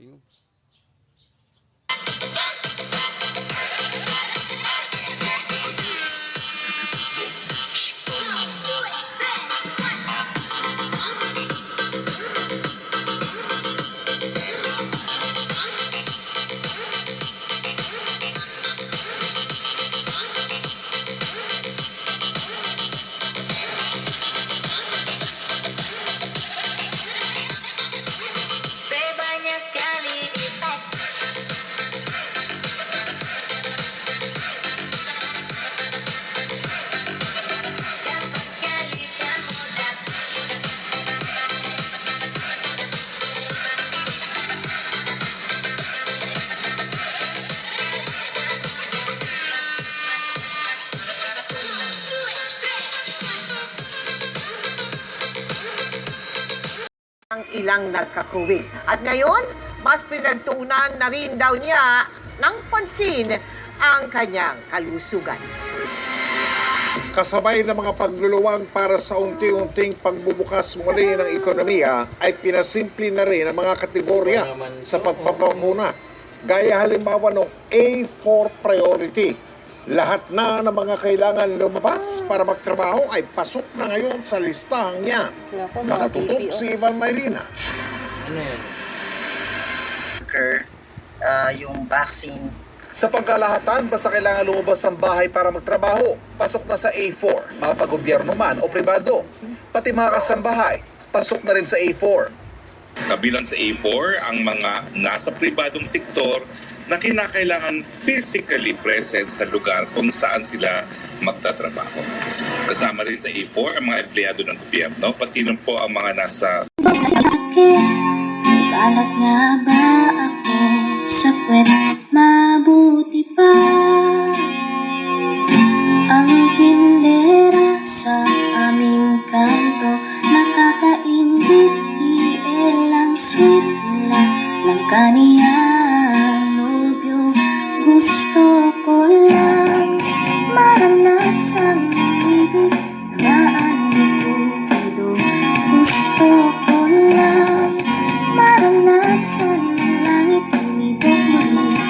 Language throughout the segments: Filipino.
Tingnan. Ang ilang nagka-COVID. At ngayon, mas pinagtuunan na rin daw niya ng pansin ang kanyang kalusugan. Kasabay ng mga pagluluwag para sa unti-unting pagbubukas muli ng ekonomiya ay pinasimple na rin ang mga kategorya sa pagpapakuna. Gaya halimbawa ng A4 priority. Lahat na ng mga kailangan lumabas para magtrabaho ay pasok na ngayon sa listahan niya. Nakatutok si Ivan Mayrina. Yung vaccine. Sa pagkalahatan, basta kailangan lumabas ng bahay para magtrabaho, pasok na sa A4, mga pag-gobyerno man o pribado. Pati mga kasambahay, pasok na rin sa A4. Kabilang sa A4 ang mga nasa pribadong sektor na kinakailangan physically present sa lugar kung saan sila magtatrabaho. Kasama rin sa A4 ang mga empleyado ng gobyerno, pati rin po ang mga nasa... May balak nga ba ako sa puwet mabuti pa? Ang tindera sa aming kanto nakakaingit, ilang sweet nila ng kaniyang nobyo. Gusto ko lang maranasang ibig na anito. Gusto ko lang maranasan ng langit, umibig muli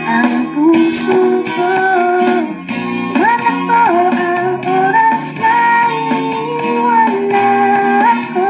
ang puso ko. Iwanan ko ang oras na iniwan na ako.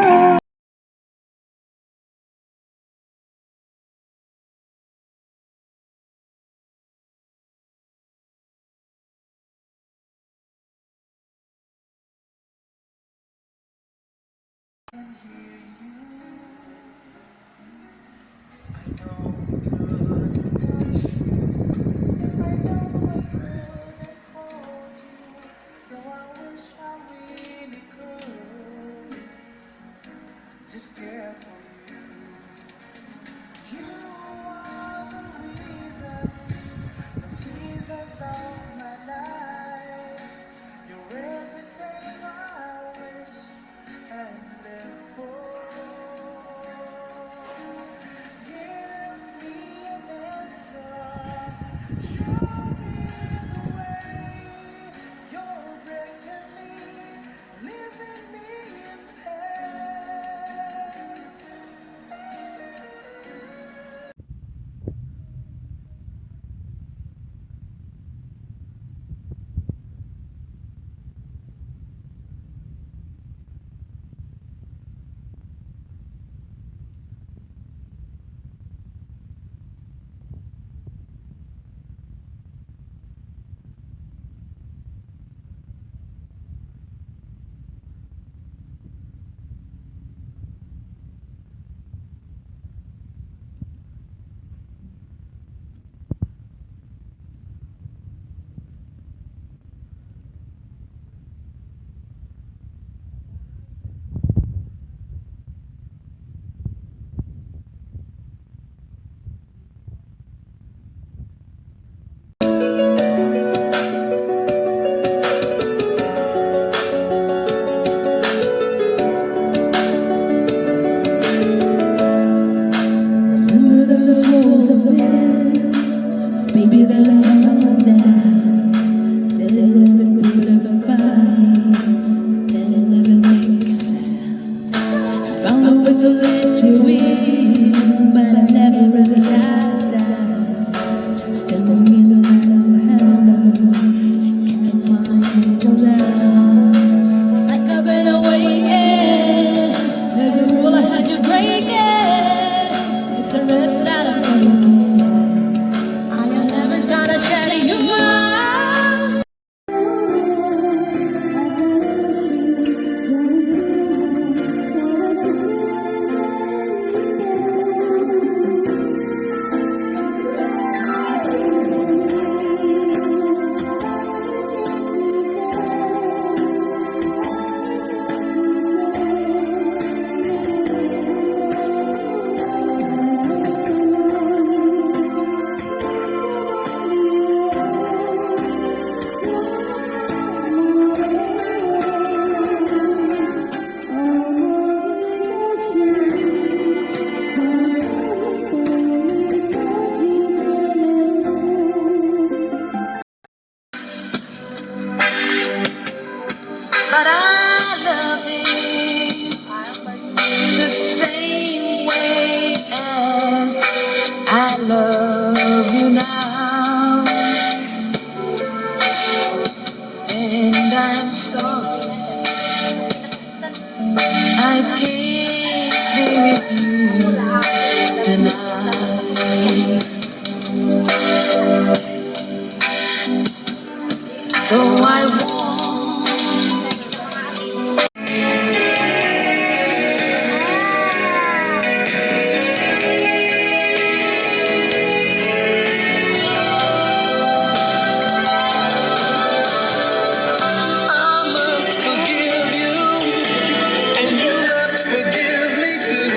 Maybe the time that tell a little bit of a fight, tell a little makes I found a way to let you in, but I never really the same way as I love you now. And I'm sorry I can't be with you tonight. Though I want I must forgive you, and you must forgive me too.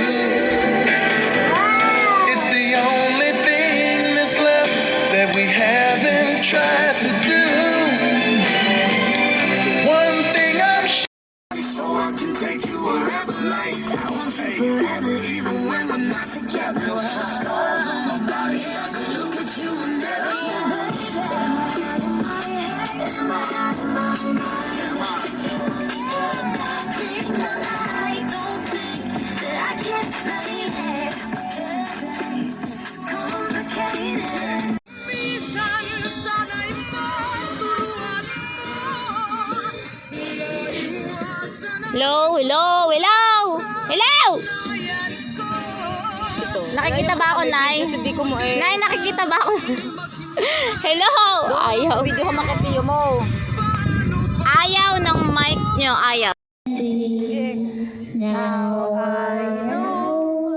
It's the only thing that's left that we haven't tried to do. One thing I'm sure. So I can take you wherever, like I want you forever, even when we're not together. Scars on my body, I could look at you and never. Hello, hello, hello! Hello! Nakikita ba ako, Nay? Hindi ko mo eh. Nay, nakikita ba ako? Hello! Ayaw. Video ka makatiyo mo. Ayaw ng mic nyo, ayaw. now I know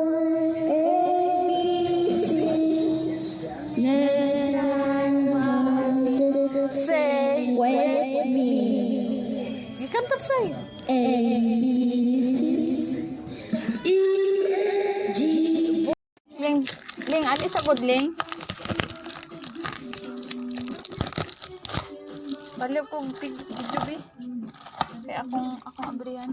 that I want to say with me. Ikantap sa'yo. Ling, Ling, alis sa good, Ling. Baliw kong video, be. Kaya akong abrihan.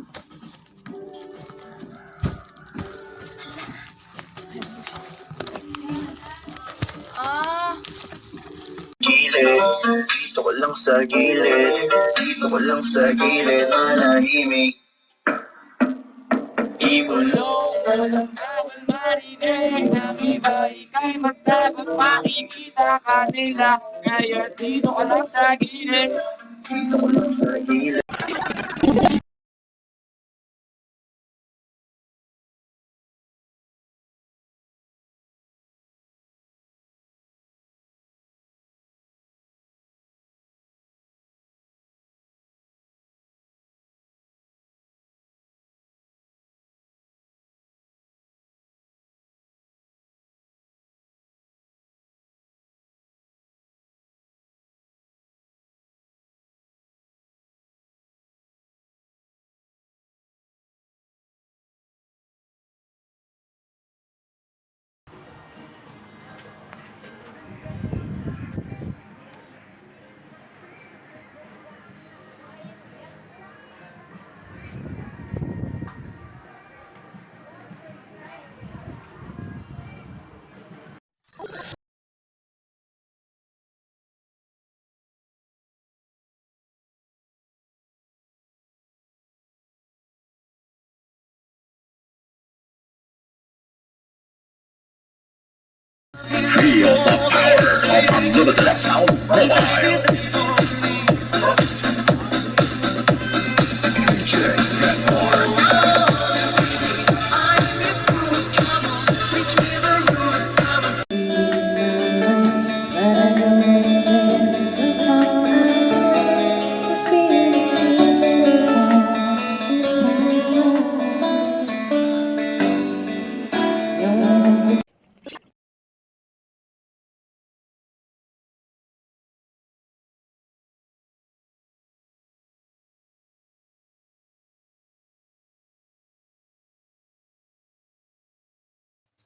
Gilid, dito ko lang sa gilid, dito ko lang sa gilid, manahimik. Ibulong ka lang bawal marinig, ng iba ika'y magtagot, makikita ka nila. Kaya dito ko lang sa gilid, dito ko lang sa gilid. Feel the power of unlimited sound mobile. DJ Network.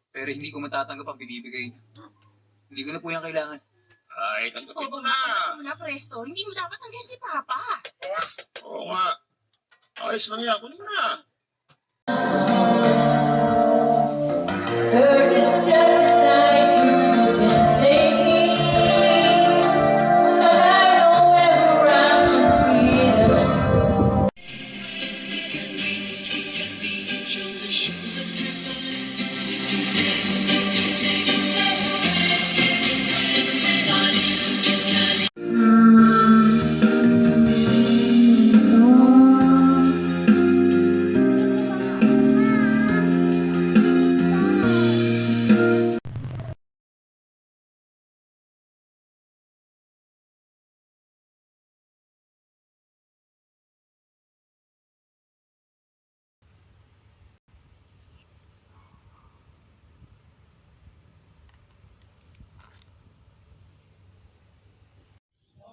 Pero hindi ko matatanggap ang binibigay niyo. Hindi ko na po yan kailangan. Ay, tanggapin mo na. Na, Presto, hindi mo dapat hanggang si Papa. Oo nga. Ayos lang yan. Kunin mo na.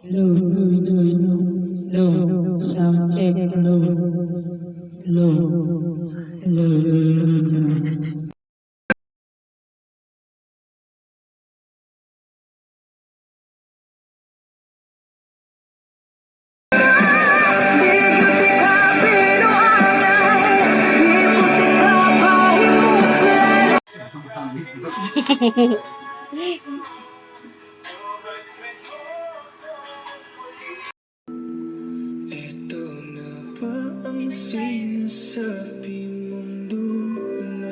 Hello, sound check, hello. Ito na ba ang sinasabi mong dulo?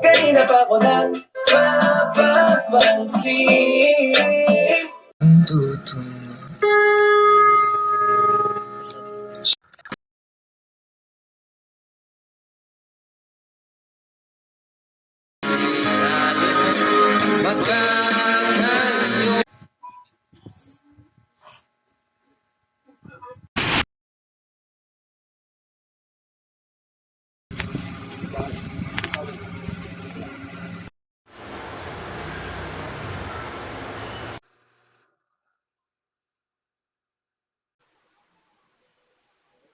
Kanina pa ako nang mapapansin. Ang tutungo